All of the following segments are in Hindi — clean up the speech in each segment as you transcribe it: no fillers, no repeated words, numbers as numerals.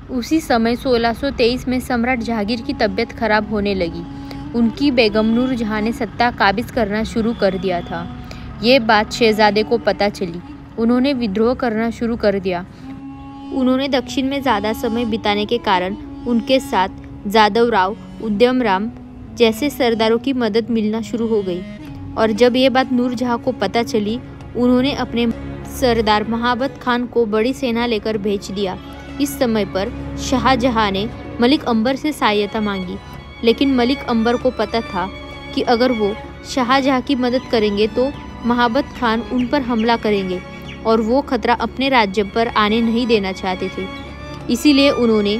उसी समय 1623 में सम्राट जहांगीर की तबीयत खराब होने लगी। उनकी बेगम नूरजहां ने सत्ता काबिज करना शुरू कर दिया था। ये बात शहजादे को पता चली। उन्होंने विद्रोह करना शुरू कर दिया। उन्होंने दक्षिण में ज़्यादा समय बिताने के कारण उनके साथ जादवराव, उद्यमराम जैसे सरदारों की मदद मिलना शुरू हो गई। और जब ये बात नूरजहां को पता चली, उन्होंने अपने सरदार महाबत खान को बड़ी सेना लेकर भेज दिया। इस समय पर शाहजहां ने मलिक अंबर से सहायता मांगी, लेकिन मलिक अंबर को पता था कि अगर वो शाहजहां की मदद करेंगे तो महाबत खान उन पर हमला करेंगे और वो खतरा अपने राज्य पर आने नहीं देना चाहते थे। इसीलिए उन्होंने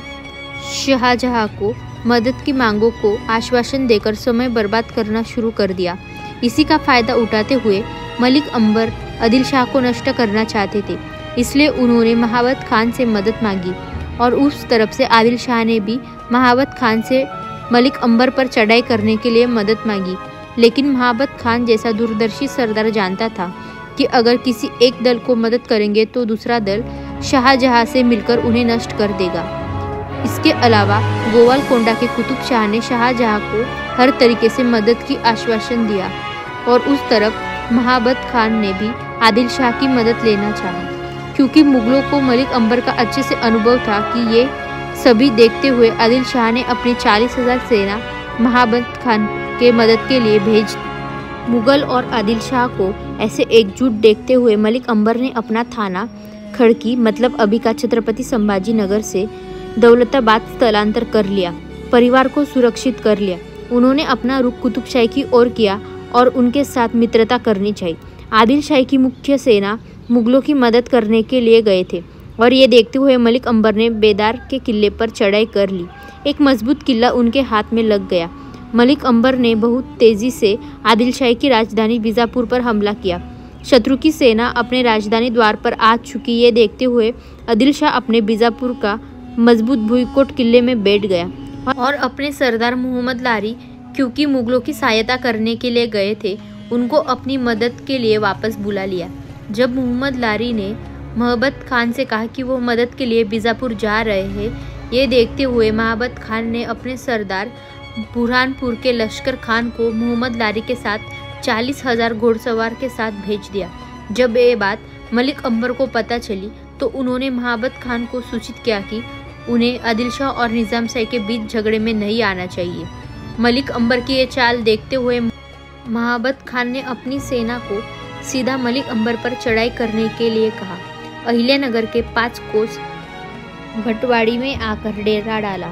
शाहजहां को मदद की मांगों को आश्वासन देकर समय बर्बाद करना शुरू कर दिया। इसी का फायदा उठाते हुए मलिक अंबर आदिल शाह को नष्ट करना चाहते थे। इसलिए उन्होंने महाबत खान से मदद मांगी और उस तरफ से आदिल शाह ने भी महाबत खान से मलिक अंबर पर चढ़ाई करने के लिए मदद मांगी। लेकिन महाबत खान जैसा दूरदर्शी सरदार जानता था कि अगर किसी एक दल को मदद करेंगे तो दूसरा दल शाहजहां से मिलकर उन्हें नष्ट कर देगा। इसके अलावा गोवलकोंडा के कुतुब शाह ने शाहजहां को हर तरीके से मदद की आश्वासन दिया और उस तरफ महाबत खान ने भी आदिल शाह की मदद लेना चाहा। क्योंकि मुगलों को मलिक अंबर का अच्छे से अनुभव था कि ये सभी देखते हुए आदिल शाह ने अपनी 40,000 सेना महाबत खान के मदद के लिए भेज। मुगल और आदिल शाह को ऐसे एकजुट देखते हुए मलिक अंबर ने अपना थाना खड़की मतलब अभी का छत्रपति संभाजी नगर से दौलताबाद स्थलांतर कर लिया, परिवार को सुरक्षित कर लिया। उन्होंने अपना रुख कुतुबशाही की ओर किया और उनके साथ मित्रता करनी चाहिए। आदिल शाही की मुख्य सेना मुगलों की मदद करने के लिए गए थे और ये देखते हुए मलिक अंबर ने बेदार के किले पर चढ़ाई कर ली। एक मजबूत किला उनके हाथ में लग गया। मलिक अंबर ने बहुत तेजी से आदिल शाही की राजधानी बीजापुर पर हमला किया। शत्रु की सेना अपने राजधानी द्वार पर आ चुकी ये देखते हुए आदिल शाह अपने बीजापुर का मजबूत भुईकोट किले में बैठ गया और अपने सरदार मोहम्मद लारी, क्योंकि मुगलों की सहायता करने के लिए गए थे, उनको अपनी मदद के लिए वापस बुला लिया। जब मोहम्मद लारी ने महाबत खान से कहा कि वो मदद के लिए बीजापुर जा रहे हैं, ये देखते हुए महाबत खान ने अपने सरदार बुरहानपुर के लश्कर खान को मोहम्मद लारी के साथ 40,000 घोड़सवार के साथ भेज दिया। जब ये बात मलिक अंबर को पता चली तो उन्होंने महाबत खान को सूचित किया कि उन्हें आदिल शाह और निजाम शाह के बीच झगड़े में नहीं आना चाहिए। मलिक अंबर की ये चाल देखते हुए महाबत खान ने अपनी सेना को सीधा मलिक अंबर पर चढ़ाई करने के लिए कहा। अहिल्यानगर के 5 कोस भटवाड़ी में आकर डेरा डाला।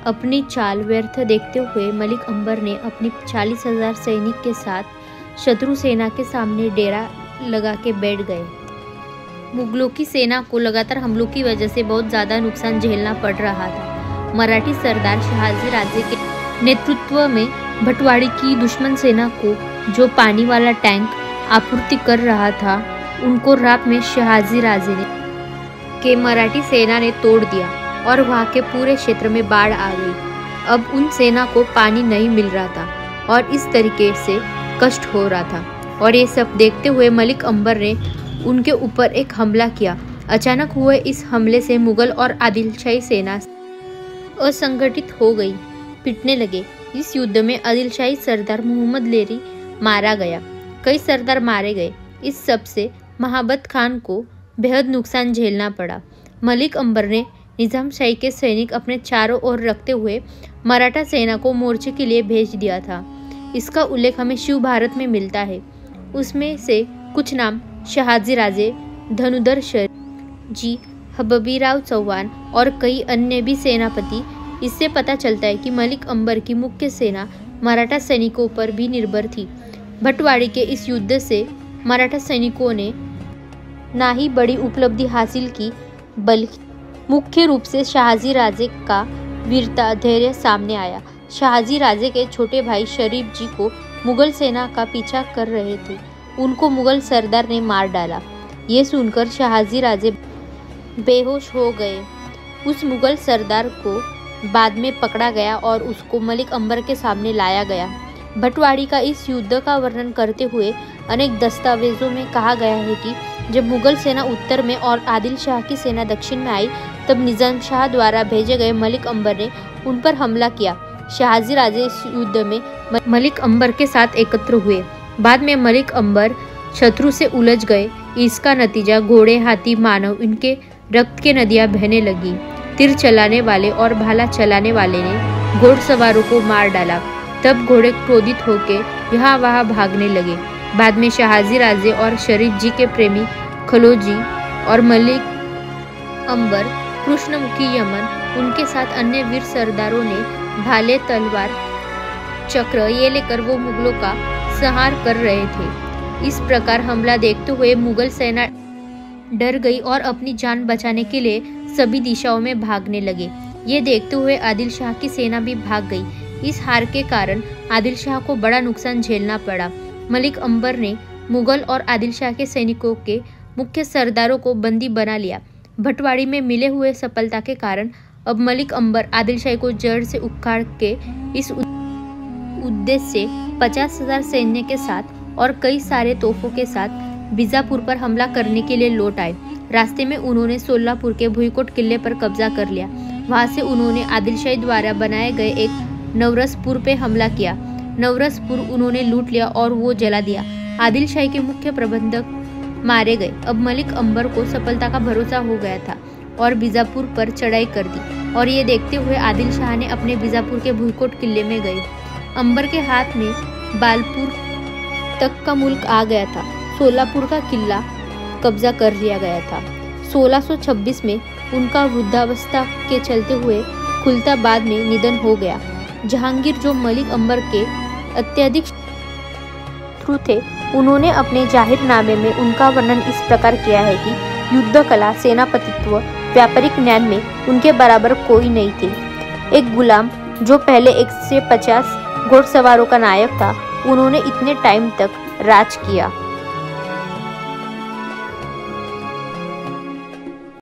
अपनी चाल व्यर्थ देखते हुए मलिक अंबर ने अपनी 40,000 सैनिक के साथ शत्रु सेना के सामने डेरा लगा के बैठ गए। मुगलों की सेना को लगातार हमलों की वजह से बहुत ज़्यादा नुकसान झेलना पड़ रहा था। मराठी सरदार शहाजी राजे के नेतृत्व में भटवाड़ी की दुश्मन सेना को जो पानी वाला टैंक आपूर्ति कर रहा था, उनको रात में शहाजी राजे के मराठी सेना ने तोड़ दिया और वहाँ के पूरे क्षेत्र में बाढ़ आ गई। अब उन सेना को पानी नहीं मिल रहा था और इस तरीके से कष्ट हो रहा था। और ये सब देखते हुए मलिक अंबर ने उनके ऊपर एक हमला किया। अचानक हुए इस हमले से मुगल और आदिल शाही सेना असंगठित हो गई, पिटने लगे। इस युद्ध में आदिल शाही सरदार मोहम्मद लेरी मारा गया, कई सरदार मारे गए। इस सब से महाबत खान को बेहद नुकसान झेलना पड़ा। मलिक अंबर ने निजाम शाही के सैनिक अपने चारों ओर रखते हुए मराठा सेना को मोर्चे के लिए भेज दिया था। इसका उल्लेख हमें शिव भारत में मिलता है। उसमें से कुछ नाम शहाजी राजे, धनुधर जी, हबीबराव चौहान और कई अन्य भी सेनापति। इससे पता चलता है कि मलिक अंबर की मुख्य सेना मराठा सैनिकों पर भी निर्भर थी। भटवाड़ी के इस युद्ध से मराठा सैनिकों ने ना ही बड़ी उपलब्धि हासिल की, बल्कि मुख्य रूप से शहाजी राजे का वीरता धैर्य सामने आया। शहाजी राजे के छोटे भाई शरीफ जी को मुगल सेना का पीछा कर रहे थे, उनको मुगल सरदार ने मार डाला। ये सुनकर शहाजी राजे बेहोश हो गए। उस मुगल सरदार को बाद में पकड़ा गया और उसको मलिक अंबर के सामने लाया गया। भटवाड़ी का इस युद्ध का वर्णन करते हुए अनेक दस्तावेजों में कहा गया है कि जब मुगल सेना उत्तर में और आदिल शाह की सेना दक्षिण में आई तब निजाम शाह द्वारा भेजे गए मलिक अंबर ने उन पर हमला किया। शहाजी राजे इस युद्ध में मलिक अंबर के साथ एकत्र हुए। बाद में मलिक अंबर शत्रु से उलझ गए। इसका नतीजा घोड़े, हाथी, मानव, इनके रक्त के नदियां बहने लगी। तीर चलाने वाले और भाला चलाने वाले ने घोड़सवारों को मार डाला। तब घोड़े क्रोधित होकर यहाँ वहाँ भागने लगे। बाद में शहाजी राजे और शरीफ जी के प्रेमी खलोजी और मलिक अंबर, कृष्णमुखी यमन, उनके साथ अन्य वीर सरदारों ने भाले, तलवार, चक्र ये लेकर वो मुगलों का संहार कर रहे थे। इस प्रकार हमला देखते हुए मुगल सेना डर गई और अपनी जान बचाने के लिए सभी दिशाओं में भागने लगे। ये देखते हुए आदिल शाह की सेना भी भाग गई। इस हार के कारण आदिल शाह को बड़ा नुकसान झेलना पड़ा। मलिक अंबर ने मुगल और आदिल शाह के सैनिकों के मुख्य सरदारों को बंदी बना लिया। भटवाड़ी में मिले हुए सफलता के कारण अब मलिक अंबर आदिल शाही को जड़ से उखाड़ के इस उद्देश्य से 50,000 सैन्य के साथ और कई सारे तोपों के साथ बीजापुर पर हमला करने के लिए लौट आए। रास्ते में उन्होंने सोलापुर के भुईकोट किले पर कब्जा कर लिया। वहां से उन्होंने आदिल शाही द्वारा बनाए गए एक नवरसपुर पे हमला किया। नवरसपुर उन्होंने लूट लिया और वो जला दिया। आदिल शाही के मुख्य प्रबंधक मारे गए। अब मलिक अंबर को सफलता का भरोसा हो गया था और बीजापुर पर चढ़ाई कर दी। और ये देखते हुए आदिल शाह ने अपने बीजापुर के भुईकोट किले में गए। अंबर के हाथ में बालपुर तक का मुल्क आ गया था। सोलापुर का किला कब्जा कर लिया गया था। 1626 में उनका वृद्धावस्था के चलते हुए खुलताबाद में निधन हो गया। जहांगीर, जो मलिक अंबर के अत्यधिक शत्रु थे, उन्होंने अपने जाहिरनामे में उनका वर्णन इस प्रकार किया है कि युद्ध कला, सेनापतित्व, व्यापारिक ज्ञान में उनके बराबर कोई नहीं थे। एक गुलाम जो पहले 150 घोड़सवारों का नायक था, उन्होंने इतने टाइम तक राज किया।